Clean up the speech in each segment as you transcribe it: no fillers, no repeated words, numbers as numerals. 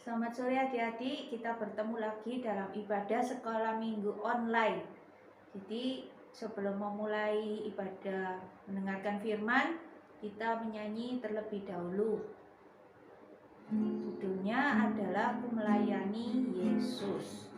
Selamat sore adik-adik, kita bertemu lagi dalam ibadah sekolah minggu online. Jadi sebelum memulai ibadah mendengarkan firman, kita menyanyi terlebih dahulu. Judulnya adalah Aku Melayani Yesus.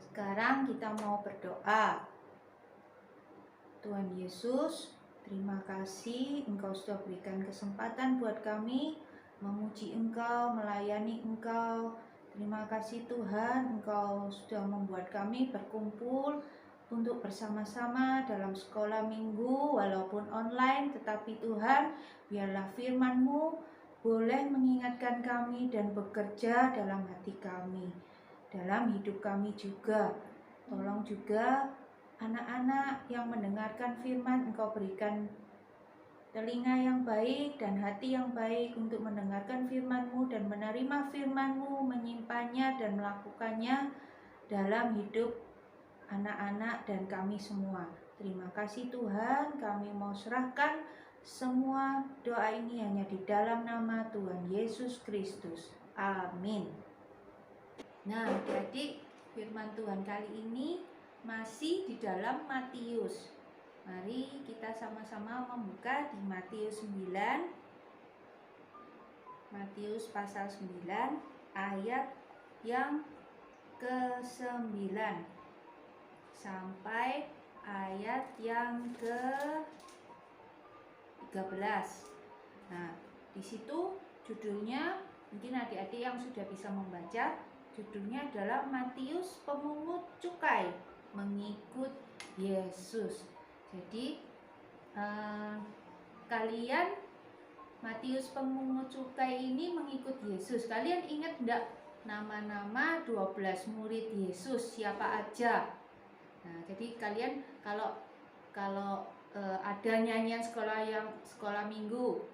Sekarang kita mau berdoa. Tuhan Yesus, terima kasih Engkau sudah berikan kesempatan buat kami memuji Engkau, melayani Engkau. Terima kasih Tuhan, Engkau sudah membuat kami berkumpul untuk bersama-sama dalam sekolah minggu walaupun online, tetapi Tuhan, biarlah firman-Mu boleh mengingatkan kami dan bekerja dalam hati kami, dalam hidup kami juga. Tolong juga anak-anak yang mendengarkan firman, Engkau berikan telinga yang baik dan hati yang baik untuk mendengarkan firman-Mu dan menerima firman-Mu, menyimpannya dan melakukannya dalam hidup anak-anak dan kami semua. Terima kasih Tuhan, kami mau serahkan semua doa ini hanya di dalam nama Tuhan Yesus Kristus. Amin. Nah, adik-adik, firman Tuhan kali ini masih di dalam Matius. Mari kita sama-sama membuka di Matius 9. Matius pasal 9 ayat yang ke-9 sampai ayat yang ke-13. Nah, di situ judulnya, mungkin adik-adik yang sudah bisa membaca, judulnya adalah Matius pemungut cukai mengikut Yesus. Jadi kalian Matius pemungut cukai ini mengikut Yesus. Kalian ingat enggak nama-nama 12 murid Yesus siapa aja? Nah, jadi kalian kalau ada nyanyian sekolah minggu,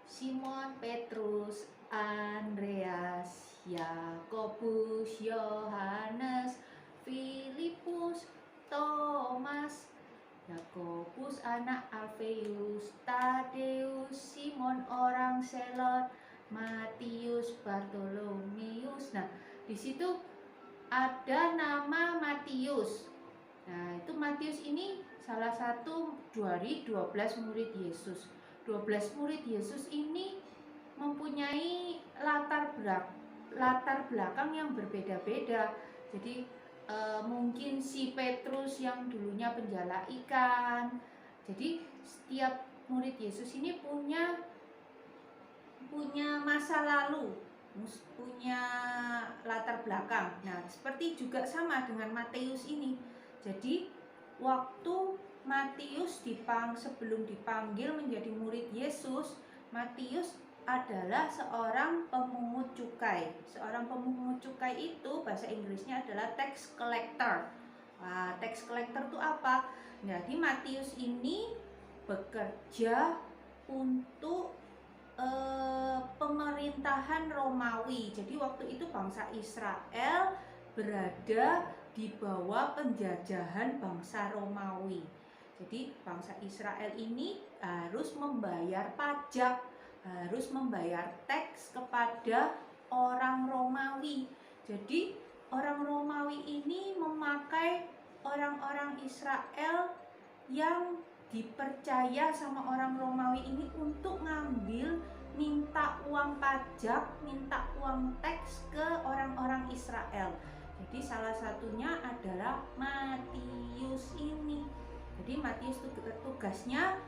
Simon, Petrus, Andreas, Yakobus, Yohanes, Filipus, Thomas, Yakobus anak Alfeus, Tadeus, Simon orang Selot, Matius, Bartolomeus. Nah, di situ ada nama Matius. Nah, itu Matius ini salah satu dari 12 murid Yesus. 12 murid Yesus ini mempunyai latar belakang yang berbeda-beda. Jadi mungkin si Petrus yang dulunya penjala ikan. Jadi setiap murid Yesus ini punya masa lalu, punya latar belakang. Nah, seperti juga sama dengan Matius ini. Jadi waktu Matius sebelum dipanggil menjadi murid Yesus, Matius adalah seorang pemungut cukai. Seorang pemungut cukai itu bahasa Inggrisnya adalah tax collector. Nah, tax collector itu apa? Jadi Matius ini bekerja untuk pemerintahan Romawi. Jadi waktu itu bangsa Israel berada di bawah penjajahan bangsa Romawi. Jadi bangsa Israel ini harus membayar pajak, harus membayar teks kepada orang Romawi. Jadi orang Romawi ini memakai orang-orang Israel yang dipercaya sama orang Romawi ini untuk ngambil, minta uang pajak, minta uang teks ke orang-orang Israel. Jadi salah satunya adalah Matius ini. Jadi Matius tugasnya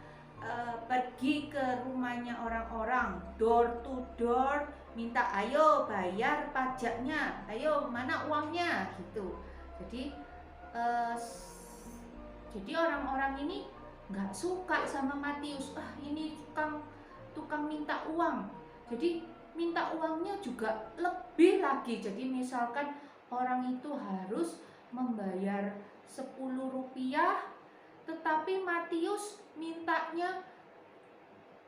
pergi ke rumahnya orang-orang, door to door, minta ayo bayar pajaknya, ayo mana uangnya gitu. Jadi orang-orang ini nggak suka sama Matius. Ini tukang minta uang. Jadi minta uangnya juga lebih lagi. Jadi misalkan orang itu harus membayar 10 rupiah, tetapi Matius mintanya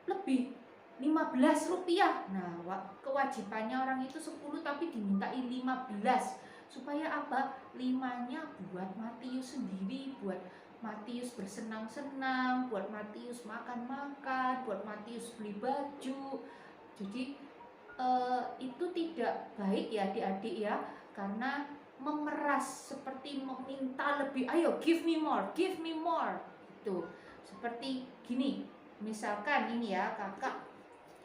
lebih 15 rupiah. Nah, kewajibannya orang itu 10 tapi dimintai 15. Supaya apa? 5-nya buat Matius sendiri, buat Matius bersenang-senang, buat Matius makan-makan, buat Matius beli baju. Jadi itu tidak baik ya adik-adik ya, karena memeras, seperti meminta lebih, ayo give me more itu seperti gini. Misalkan ini ya,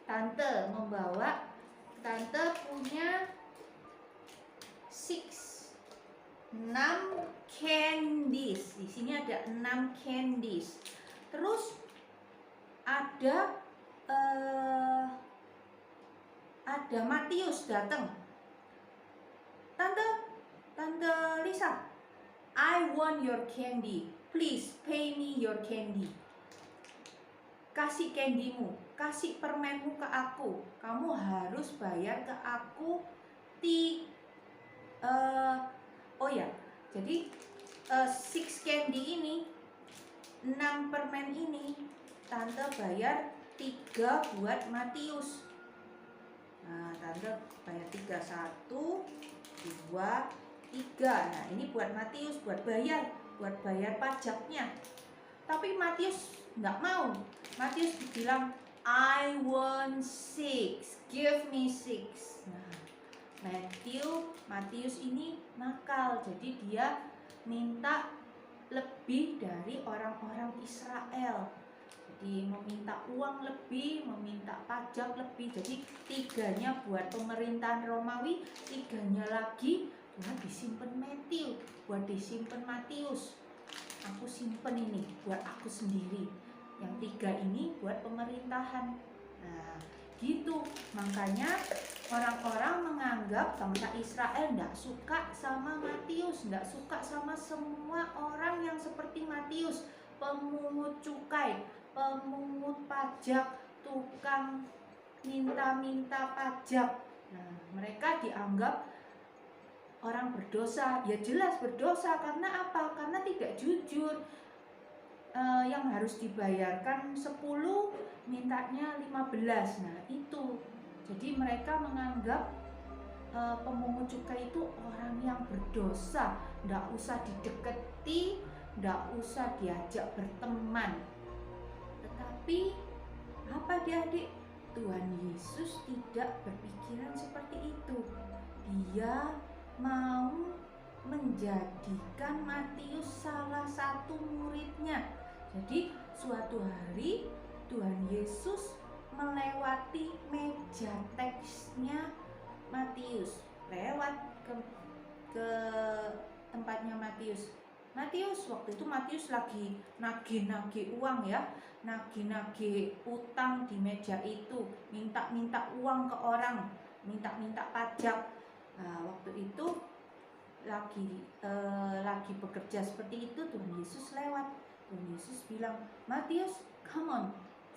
tante punya 6 candies. Di sini ada 6 candies. Terus ada Matius datang. Tante Lisa, I want your candy. Please pay me your candy. Kasih candymu, kasih permenmu ke aku. Kamu harus bayar ke aku jadi 6 candy ini, 6 permen ini, tante bayar 3 buat Matius. Nah, tante bayar 3, 1, 2, 3. Nah, ini buat Matius, buat bayar pajaknya. Tapi Matius nggak mau. Matius bilang, I want 6, give me 6. Nah, Matius ini nakal, jadi dia minta lebih dari orang-orang Israel. Jadi meminta uang lebih, meminta pajak lebih. Jadi 3-nya buat pemerintahan Romawi, 3-nya lagi buat disimpan buat disimpan Matius. Aku simpen ini buat aku sendiri. Yang 3 ini buat pemerintahan. Nah, gitu. Makanya orang-orang menganggap bangsa Israel tidak suka sama Matius, tidak suka sama semua orang yang seperti Matius, pemungut cukai, pemungut pajak, tukang minta-minta pajak. Nah, mereka dianggap orang berdosa. Ya jelas berdosa, karena apa? Karena tidak jujur. Yang harus dibayarkan 10, mintanya 15. Nah, itu. Jadi mereka menganggap pemungut cukai itu orang yang berdosa, tidak usah didekati, tidak usah diajak berteman. Tetapi apa adik-adik? Tuhan Yesus tidak berpikiran seperti itu. Dia mau menjadikan Matius salah satu muridnya. Jadi suatu hari Tuhan Yesus melewati meja teksnya Matius, lewat ke tempatnya Matius. Waktu itu Matius lagi nagih-nagih uang ya, nagih-nagih utang di meja itu, minta-minta uang ke orang, minta-minta pajak. Nah, waktu itu lagi bekerja seperti itu, Tuhan Yesus lewat. Tuhan Yesus bilang, Matius, come on,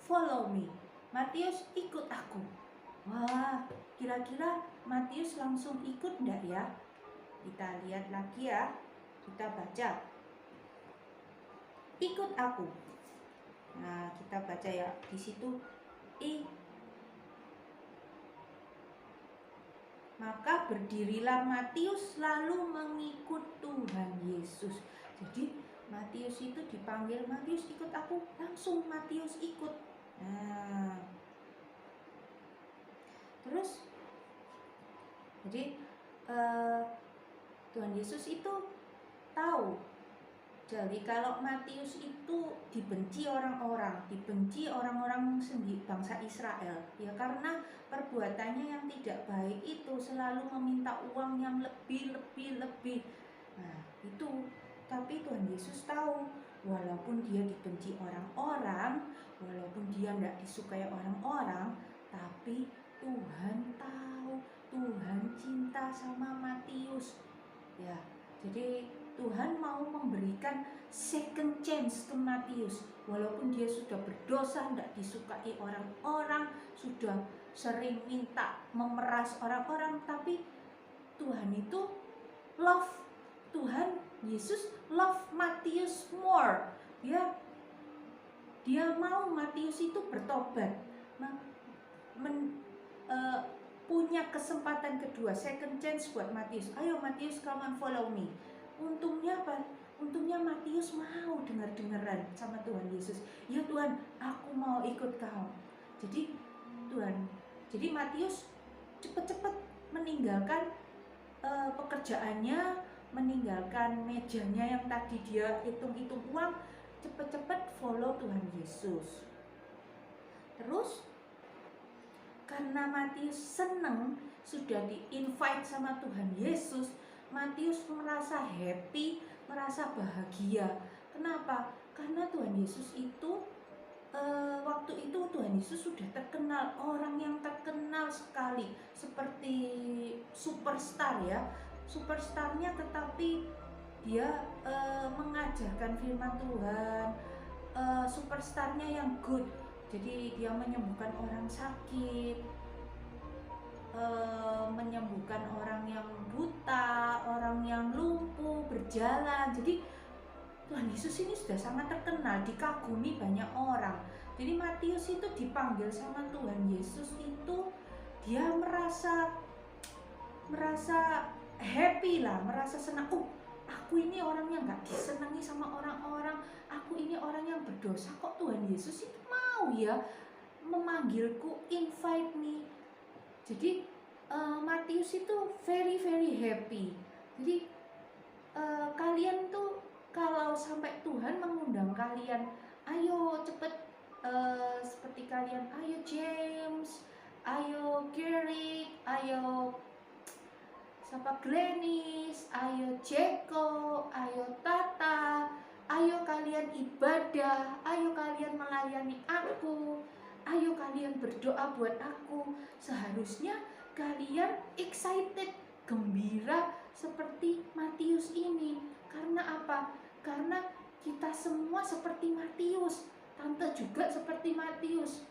follow me. Matius, ikut aku. Wah, kira-kira Matius langsung ikut enggak ya? Kita lihat lagi ya. Kita baca. Ikut aku. Nah, kita baca ya di situ. Maka berdirilah Matius lalu mengikut Tuhan Yesus. Jadi Matius itu dipanggil, Matius ikut aku, langsung Matius ikut. Nah, terus jadi Tuhan Yesus itu tahu. Jadi kalau Matius itu dibenci orang-orang sendiri bangsa Israel, ya karena perbuatannya yang tidak baik itu selalu meminta uang yang lebih. Nah, itu. Tapi Tuhan Yesus tahu, walaupun dia dibenci orang-orang, walaupun dia tidak disukai orang-orang, tapi Tuhan tahu, Tuhan cinta sama Matius. Ya, jadi Tuhan mau memberikan second chance ke Matius. Walaupun dia sudah berdosa, tidak disukai orang-orang, sudah sering minta memeras orang-orang, tapi Tuhan itu love. Tuhan Yesus love Matius more. Dia mau Matius itu bertobat, punya kesempatan kedua, second chance buat Matius. Ayo Matius, come and follow me. Untungnya apa? Untungnya Matius mau dengar-dengaran sama Tuhan Yesus. Ya Tuhan, aku mau ikut kau. Jadi Matius cepat-cepat meninggalkan pekerjaannya, meninggalkan mejanya yang tadi dia hitung-hitung uang, cepat-cepat follow Tuhan Yesus. Terus karena Matius senang sudah di-invite sama Tuhan Yesus, Matius merasa happy, merasa bahagia. Kenapa? Karena Tuhan Yesus itu waktu itu Tuhan Yesus sudah terkenal, orang yang terkenal sekali, seperti superstar ya, superstarnya, tetapi dia mengajarkan firman Tuhan, superstarnya yang good. Jadi dia menyembuhkan orang sakit, menyembuhkan orang yang buta, orang yang lumpuh, berjalan. Jadi Tuhan Yesus ini sudah sangat terkenal, dikagumi banyak orang. Jadi Matius itu dipanggil sama Tuhan Yesus itu, dia merasa happy lah, merasa senang. Aku ini orang yang gak disenangi sama orang-orang, aku ini orang yang berdosa, kok Tuhan Yesus itu mau ya memanggilku, invite me. Jadi Matius itu very happy. Jadi kalian tuh kalau sampai Tuhan mengundang kalian, ayo cepet, seperti kalian, ayo James, ayo Gary, ayo siapa, Glenis, ayo Jeko, ayo Tata, ayo kalian ibadah, ayo kalian melayani aku, ayo kalian berdoa buat aku. Seharusnya kalian excited, gembira seperti Matius ini. Karena apa? Karena kita semua seperti Matius, tante juga seperti Matius,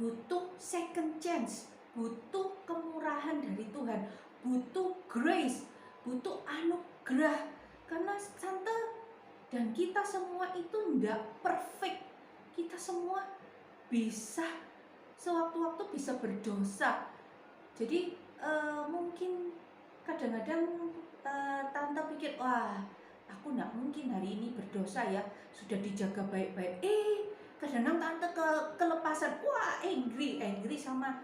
butuh second chance, butuh kemurahan dari Tuhan, butuh grace, butuh anugerah. Karena tante dan kita semua itu tidak perfect. Kita semua bisa sewaktu-waktu bisa berdosa. Jadi mungkin kadang-kadang tante pikir, wah aku tidak mungkin hari ini berdosa ya, sudah dijaga baik-baik. Kadang-kadang tante kelepasan, wah angry sama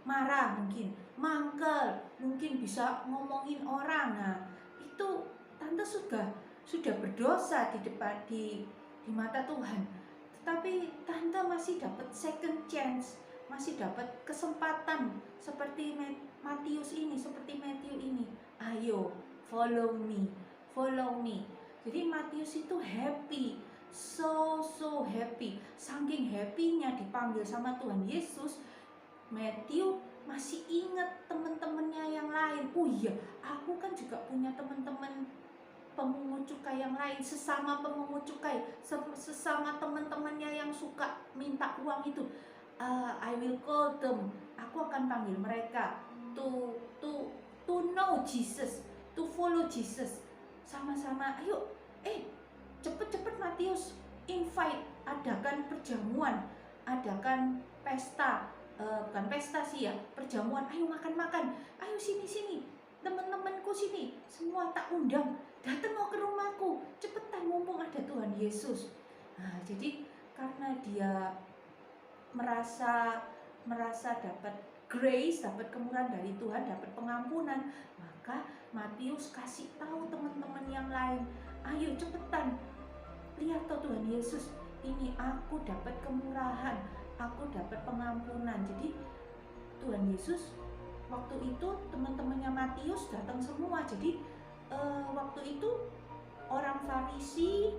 marah, mungkin mangkel, mungkin bisa ngomongin orang. Nah itu tante sudah berdosa di depan di mata Tuhan. Tetapi tante masih dapat second chance, masih dapat kesempatan seperti Matius ini, seperti Matthew ini. Ayo follow me. Jadi Matius itu happy, so happy. Saking happy-nya dipanggil sama Tuhan Yesus, Matthew masih ingat teman-temannya yang lain. Oh iya, aku kan juga punya teman-teman pemungut cukai yang lain, sesama pemungut cukai, sesama teman-temannya yang suka minta uang itu. I will call them. Aku akan panggil mereka to to to know Jesus, to follow Jesus. Sama-sama, ayo, cepet-cepet Matius, invite, adakan perjamuan, adakan pesta, bukan pesta sih ya, perjamuan. Ayo makan-makan, ayo sini-sini, teman-temanku sini, semua tak undang, datang mau ke rumahku, cepetan mumpung ada Tuhan Yesus. Nah, jadi karena dia merasa dapat grace, dapat kemurahan dari Tuhan, dapat pengampunan, maka Matius kasih tahu teman-teman yang lain, ayo cepetan, lihat toh Tuhan Yesus, ini aku dapat kemurahan, aku dapat pengampunan. Jadi Tuhan Yesus waktu itu teman-temannya Matius datang semua. Jadi waktu itu orang Farisi,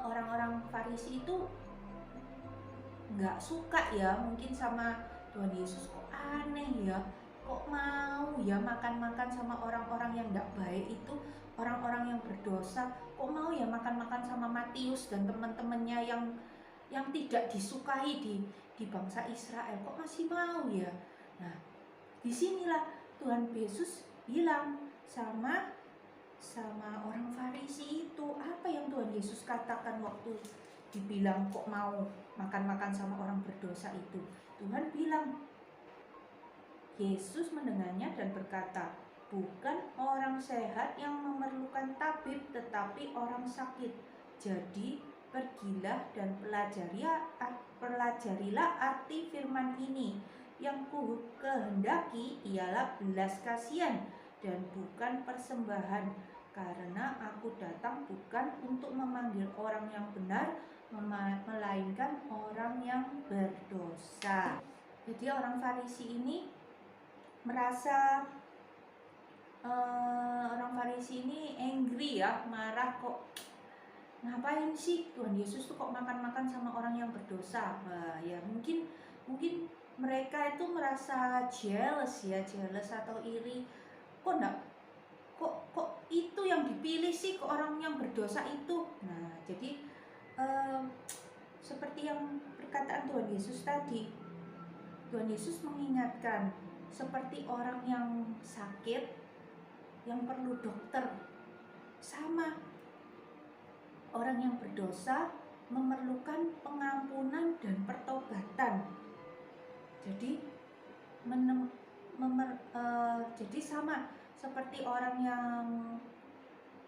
orang-orang Farisi itu nggak suka ya mungkin sama Tuhan Yesus, kok aneh ya, kok mau ya makan-makan sama orang-orang yang nggak baik itu, orang-orang yang berdosa, kok mau ya makan-makan sama Matius dan teman-temannya yang tidak disukai di bangsa Israel, kok masih mau ya. Nah, disinilah Tuhan Yesus bilang sama orang Farisi itu, apa yang Tuhan Yesus katakan waktu dibilang kok mau makan-makan sama orang berdosa itu. Tuhan bilang, Yesus mendengarnya dan berkata, bukan orang sehat yang memerlukan tabib, tetapi orang sakit. Jadi pergilah dan pelajarilah arti firman ini. Yang ku kehendaki ialah belas kasihan dan bukan persembahan, karena aku datang bukan untuk memanggil orang yang benar, melainkan orang yang berdosa. Jadi orang Farisi ini merasa, orang Farisi ini angry ya, marah, kok ngapain sih Tuhan Yesus tuh kok makan-makan sama orang yang berdosa. Nah, ya mungkin mereka itu merasa jealous atau iri, kok itu yang dipilih sih ke orang yang berdosa itu. Nah, jadi seperti yang perkataan Tuhan Yesus tadi, Tuhan Yesus mengingatkan, seperti orang yang sakit yang perlu dokter, sama orang yang berdosa memerlukan pengampunan dan pertobatan. Jadi jadi sama seperti orang yang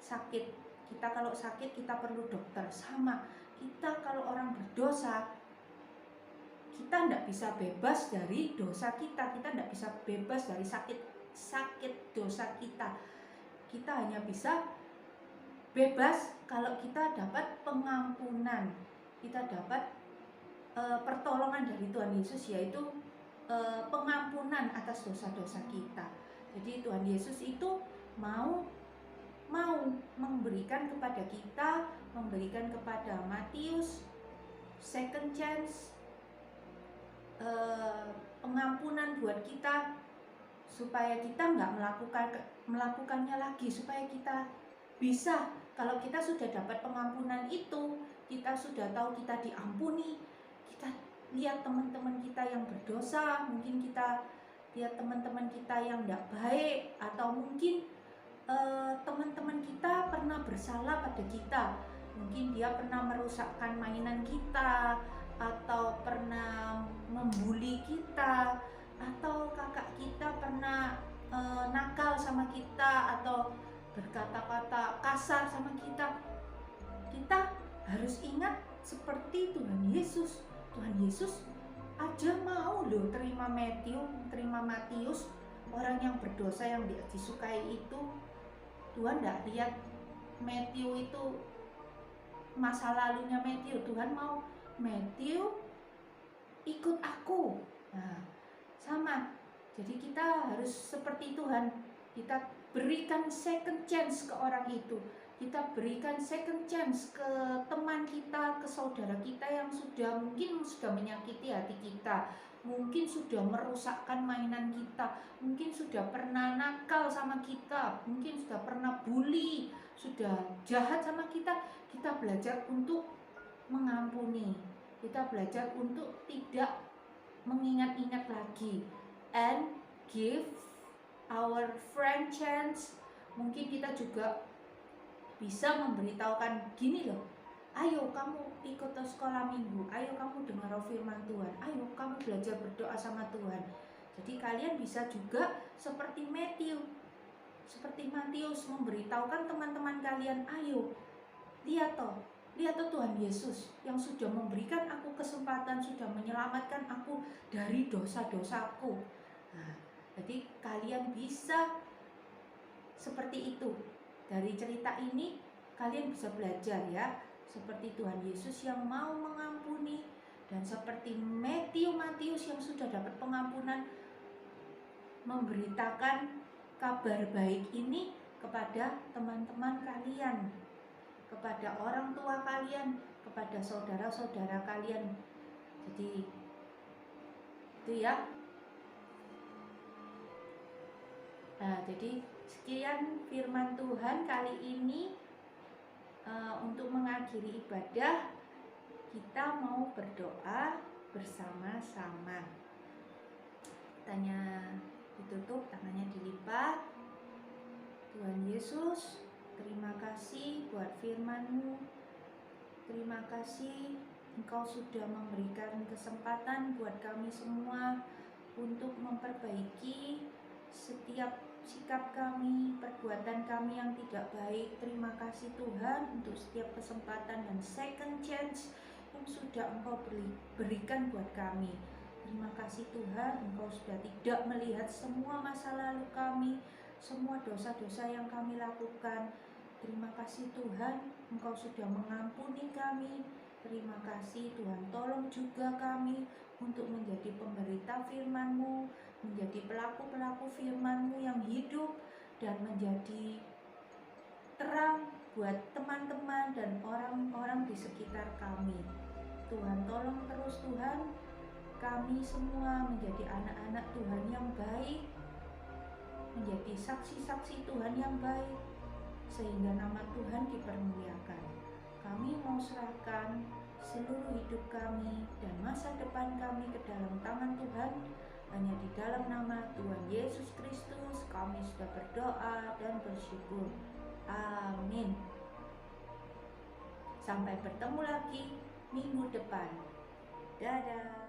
sakit. Kita kalau sakit kita perlu dokter, sama kita kalau orang berdosa kita tidak bisa bebas dari dosa kita tidak bisa bebas dari sakit dosa kita. Kita hanya bisa bebas kalau kita dapat pengampunan, kita dapat pertolongan dari Tuhan Yesus, yaitu pengampunan atas dosa-dosa kita. Jadi Tuhan Yesus itu mau memberikan kepada kita, memberikan kepada Matius second chance, pengampunan buat kita, supaya kita nggak melakukannya lagi, supaya kita bisa, kalau kita sudah dapat pengampunan itu, kita sudah tahu kita diampuni, kita lihat teman-teman kita yang berdosa, mungkin kita lihat teman-teman kita yang tidak baik, atau mungkin teman-teman kita pernah bersalah pada kita, mungkin dia pernah merusakkan mainan kita, atau pernah membuli kita, atau kakak kita pernah nakal sama kita, atau berkata-kata kasar sama kita. Kita harus ingat seperti Tuhan Yesus. Tuhan Yesus aja mau loh terima Matius, orang yang berdosa yang disukai itu. Tuhan tidak lihat Matthew itu masa lalunya Matthew. Tuhan mau Matthew ikut aku. Nah, sama. Jadi kita harus seperti Tuhan. Kita berikan second chance ke orang itu. Kita berikan second chance ke teman kita, ke saudara kita yang mungkin sudah menyakiti hati kita, mungkin sudah merusakkan mainan kita, mungkin sudah pernah nakal sama kita, mungkin sudah pernah bully, sudah jahat sama kita. Kita belajar untuk mengampuni. Kita belajar untuk tidak mengingat-ingat lagi, and give our friend chance. Mungkin kita juga bisa memberitahukan gini loh, ayo kamu ikut sekolah minggu, ayo kamu dengar firman Tuhan, ayo kamu belajar berdoa sama Tuhan. Jadi kalian bisa juga seperti Matius memberitahukan teman-teman kalian, ayo lihat toh Tuhan Yesus yang sudah memberikan aku kesempatan, sudah menyelamatkan aku dari dosa-dosaku. Nah, jadi kalian bisa seperti itu. Dari cerita ini kalian bisa belajar ya, seperti Tuhan Yesus yang mau mengampuni, dan seperti Matius yang sudah dapat pengampunan, memberitakan kabar baik ini kepada teman-teman kalian, kepada orang tua kalian, kepada saudara-saudara kalian. Jadi itu ya. Nah, jadi sekian firman Tuhan kali ini. Untuk mengakhiri ibadah, kita mau berdoa bersama-sama. Tangannya ditutup, tangannya dilipat. Tuhan Yesus, terima kasih buat firman-Mu. Terima kasih Engkau sudah memberikan kesempatan buat kami semua untuk memperbaiki setiap sikap kami, perbuatan kami yang tidak baik. Terima kasih Tuhan untuk setiap kesempatan dan second chance yang sudah Engkau berikan buat kami. Terima kasih Tuhan, Engkau sudah tidak melihat semua masa lalu kami, semua dosa-dosa yang kami lakukan. Terima kasih Tuhan, Engkau sudah mengampuni kami. Terima kasih Tuhan, tolong juga kami untuk menjadi pemberita firman-Mu, menjadi pelaku-pelaku firman-Mu yang hidup dan menjadi terang buat teman-teman dan orang-orang di sekitar kami. Tuhan, tolong terus Tuhan, kami semua menjadi anak-anak Tuhan yang baik, menjadi saksi-saksi Tuhan yang baik, sehingga nama Tuhan dipermuliakan. Kami mau serahkan seluruh hidup kami dan masa depan kami ke dalam tangan Tuhan. Hanya di dalam nama Tuhan Yesus Kristus kami sudah berdoa dan bersyukur. Amin. Sampai bertemu lagi minggu depan. Dadah.